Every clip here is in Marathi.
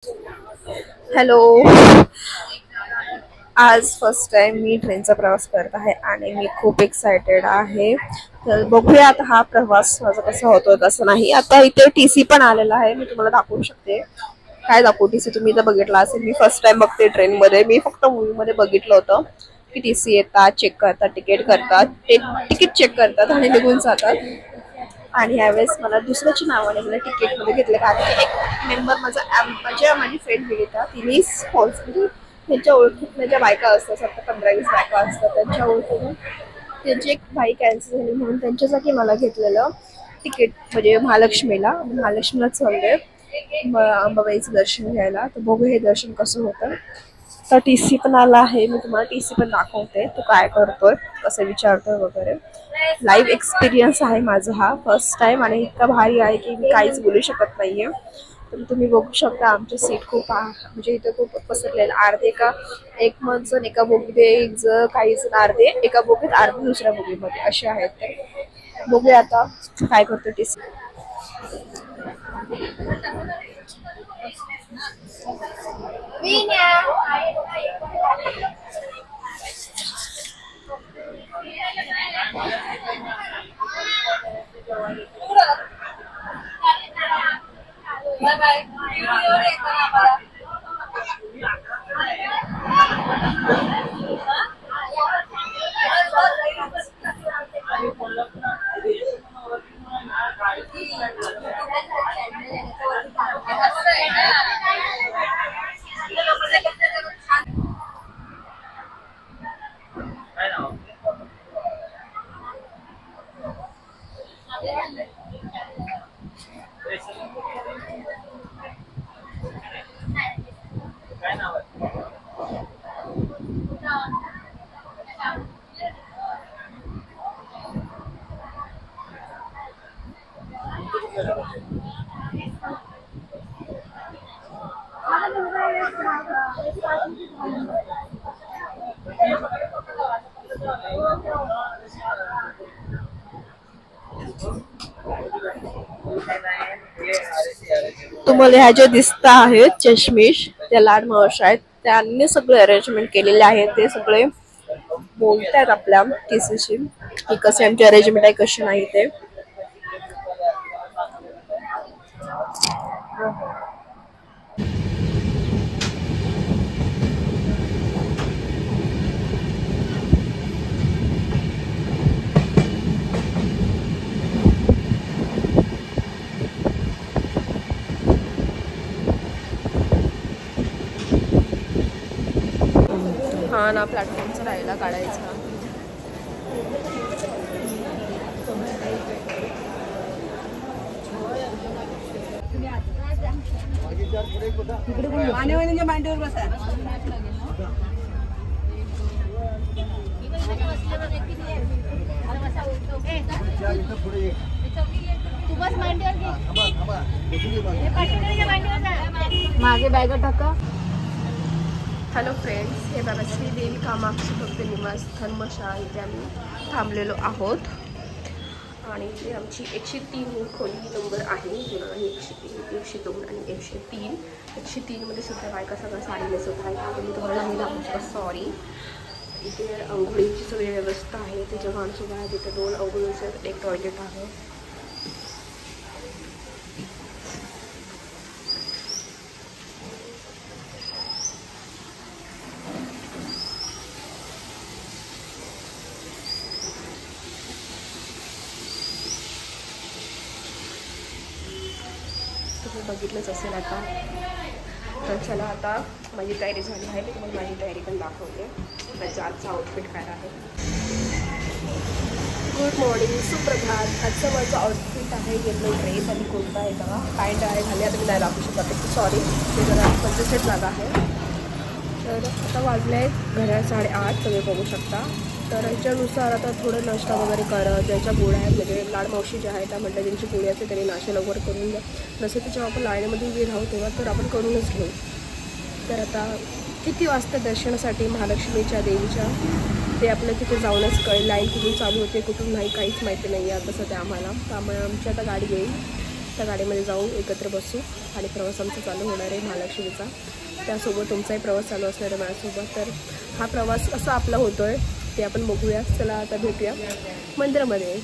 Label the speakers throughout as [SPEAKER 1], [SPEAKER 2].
[SPEAKER 1] हॅलो. आज फर्स्ट टाइम मी ट्रेनचा प्रवास करत आहे आणि मी खूप एक्सायटेड आहे. तर बघूया आता हा प्रवास माझा कसा होतो. तसं नाही, आता इथे टीसी पण आलेला आहे, मी तुम्हाला दाखवू शकते. काय दाखवू टीसी, तुम्ही तर बघितला असेल. मी फर्स्ट टाइम बघते ट्रेन मध्ये. मी फक्त मूवी मध्ये बघितलं होतं की टीसी येतात, चेक करतात, तिकीट करतात, तिकीट चेक करतात आणि निघून जातात. आणि ह्यावेळेस मला दुसऱ्याच्या नावाने मला तिकीट मध्ये घेतलं, कारण की एक मेंबर माझी फ्रेंड विनिता तिने म्हणजे त्यांच्या ओळखीतल्या ज्या बायका असतात, आता 15-20 बायका असतात, त्यांच्या ओळखीने त्यांची एक बाई कॅन्सल झाली म्हणून त्यांच्यासाठी मला घेतलेलं तिकीट. म्हणजे महालक्ष्मीला चालले अंबाबाईचं दर्शन घ्यायला. तर बघू हे दर्शन कसं होतं. तर टीसी पण आला आहे, मी तुम्हाला टीसी पण दाखवते तो काय करतोय, कसं विचारतोय वगैरे. लाईव्ह एक्सपिरियन्स आहे माझा हा फर्स्ट टाइम आणि इतका भारी आहे की मी काहीच बोलू शकत नाहीये. तर तुम्ही बघू शकता आमची सीट खूप म्हणजे इथं खूप पसरलेलं. अर्धे का एक जण एका बोगीत, एक जण काही जण अर्धे एका बोगीत, अर्धे दुसऱ्या बोगीमध्ये असे आहेत. तर बघूया आता काय करतो टीसी. तुम्हाला ह्या ज्या दिसत आहेत चष्मीश, त्या लाड मावश आहेत, त्यांनी सगळे अरेंजमेंट केलेले आहेत. ते सगळे बोलतात आपल्या टीसीशी की कसे आमची अरेंजमेंट आहे, कशी नाही ते. हा ना, प्लॅटफॉर्मचा राहिला काढायचा. मांडीवर बसा. मागे बॅग टाका. हॅलो फ्रेंड्स, हे बघा श्रीदेवी कामाक्षी भक्त निवास धर्मशाळा इथे आम्ही थांबलेलो आहोत. आणि इथे आमची 103 खोली नंबर आहे. आणि 103, 102 आणि 103. 103 मध्ये सुद्धा बायका सगळं साडी नेसत आहे. आता मी तुम्हाला नाही दाखवू शकत, सॉरी. इथे अंघोळीची सगळी व्यवस्था आहे. त्याच्या घाणसुद्धा आहे. तिथे 2 अंघोळीचे आहेत, 1 टॉयलेट आहे. तुम्ही बघितलंच असेल आता. तर चला, आता माझी तयारी झाली आहे. मी तुम्हाला माझी तयारी पण दाखवते. माझं आजचा आउटफिट काय आहे. गुड मॉर्निंग, सुप्रभात. आजचं माझं आउटफिट आहे येलो ड्रेस आणि कुर्ता आहे बघा. पॅन्ट आहे खाली. आता मी नाही दाखवू शकत, सॉरी, ते जरा कंजेस्टेड जागा आहे. तर आता वाजले आहेत घड्याळ 8:30, तुम्ही बघू शकता. तर याच्यानुसार आता थोडं नाश्ता वगैरे करत, ज्यांच्या गोळ्या आहेत म्हणजे लाड मावशी ज्या आहेत त्या म्हटलं ज्यांची गोळी असते त्यांनी नाश्ता लवकर करून द्या. नसेल तर जेव्हा आपण लाईनमध्ये उभी राहू तेव्हा तर आपण करूनच घेऊ. तर आता किती वाजता दर्शनासाठी महालक्ष्मीच्या देवीच्या ते आपल्या तिथे जाऊनच लाईन कुठून चालू होते कुठून नाही काहीच माहिती नाही आहे आता सध्या आम्हाला. त्यामुळे आमची आता गाडी येईल. त्या गाडीमध्ये जाऊ, एकत्र बसू आणि प्रवास आमचा चालू होणार आहे महालक्ष्मीचा. त्यासोबत तुमचाही प्रवास चालू असणार आहे माझ्यासोबत. तर हा प्रवास कसा आपला होतोय ते आपण बघूया. चला आता भेटूया मंदिरामध्ये.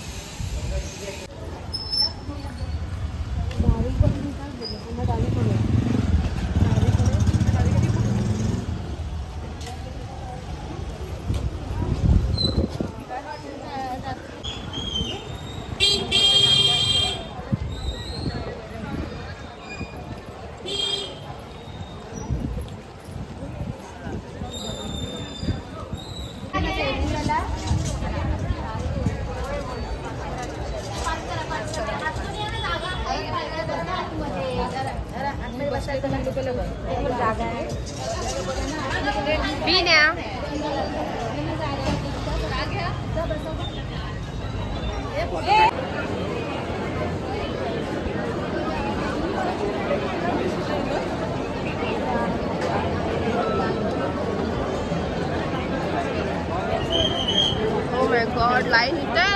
[SPEAKER 1] गॉड, लाईन इथे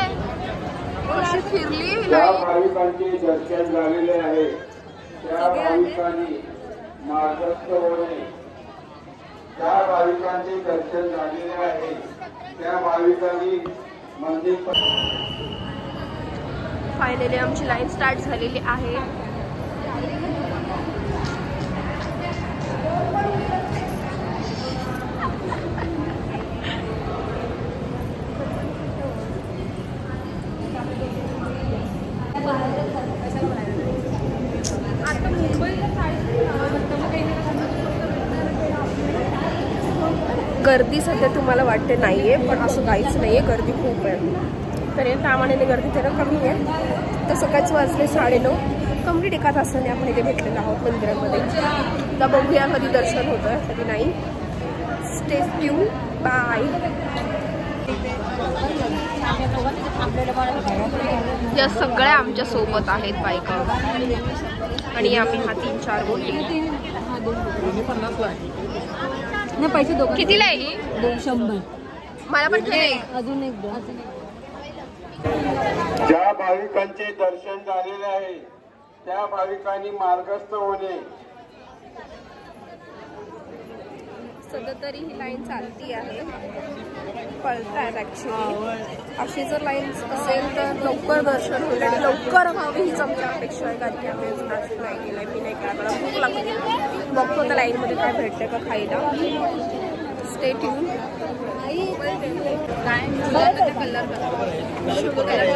[SPEAKER 1] कशी फिरली.
[SPEAKER 2] ज्या भाविकांचे दर्शन झालेले आहे त्या भाविकांनी मार्गस्थ होणे. ज्या भाविकांचे दर्शन झालेले आहे त्या भाविकांनी मंदिर.
[SPEAKER 1] फायनली आमची लाईन स्टार्ट झालेली आहे. गर्दी सध्या तुम्हाला वाटते नाहीये, पण असं काहीच नाहीये, गर्दी खूप आहे. तर त्यामाने गर्दी जरा कमी आहे. तर सकाळच वाजले 9:30. कंप्लीट एका तासाने आपण इथे भेटलेलो आहोत मंदिरामध्ये. तर बघूया कधी दर्शन होतंय कधी नाही. Stay tune, bye. या सगळ्या आमच्या सोबत आहेत बायका आणि आम्ही हा 3-4 गोष्टी. पैसे कितीला आहे ही? 200. मला पण अजून एक.
[SPEAKER 2] ज्या भाविकांचे दर्शन झालेले आहे त्या भाविकांनी मार्गस्थ होणे.
[SPEAKER 1] सध्या तरी ही लाईन चालती आहे, पळतायत ऍक्च्युली. अशी जर लाईन असेल तर लवकर दर्शन होईल आणि लवकर व्हावी हीच आमची अपेक्षा आहे. कारण की आम्ही अजून नाश्ता नाही केलाय, मी नाही केला, मला भूक लागते. बघतो त्या लाईनमध्ये काय भेटते का खायला. Stay tune. शुभ कलर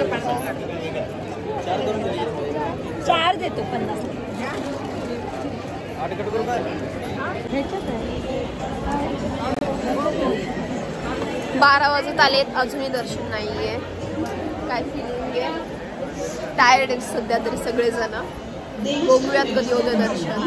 [SPEAKER 1] 4 देतो 50. 12 वाजत आलेत, अजूनही दर्शन नाहीये. काय फिलिंग आहे? टायर्ड आहेत सध्या तरी सगळेजण. बघूयात कधी होतं दर्शन.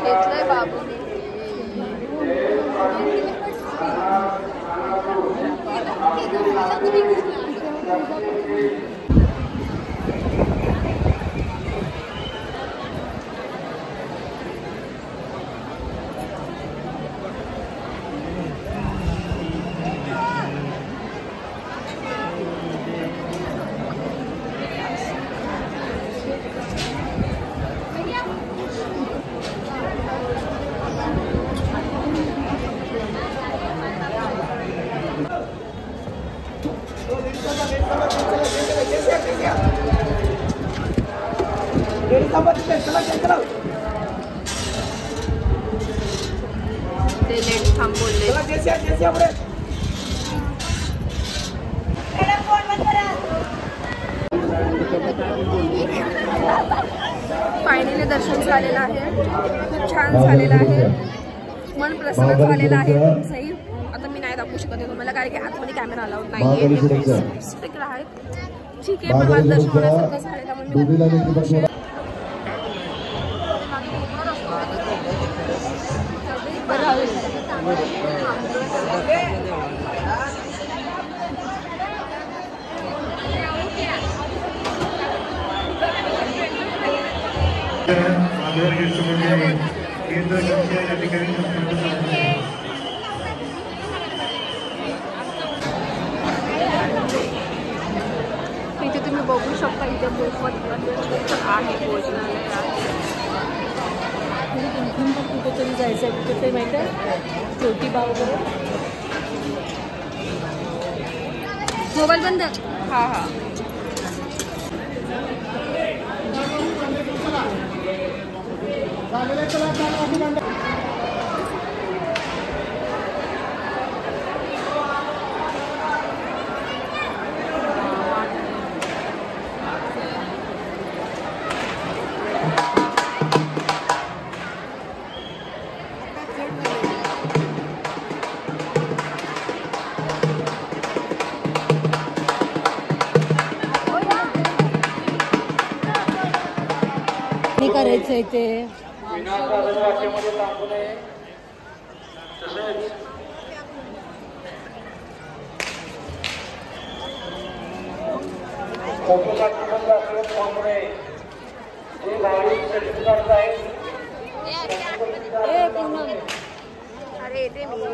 [SPEAKER 1] घेतलंय बाबूने. ते लेट थांबवले. फायनली दर्शन झालेलं आहे, खूप छान झालेलं आहे, मन प्रसन्न झालेलं आहे तुमचंही. आता मी नाही दाखवू शकत तुम्हाला कारण की आतमध्ये कॅमेरा अलाउड नाहीये. स्टिकर आहेत ठीक आहे, पण माझं दर्शन होण्यासारखं झालं त्यामुळे मी इथे तुम्ही बघू शकता, इथे मोफत आहे, भोजनालय आहे.
[SPEAKER 3] कुठेतरी जायचं आहे, कुठेतरी माहिती आहे ज्योतिबा वगैरे.
[SPEAKER 1] मोबाईल बंद. हां हां.
[SPEAKER 3] हे करायचंय ते.
[SPEAKER 1] अरे येते मी.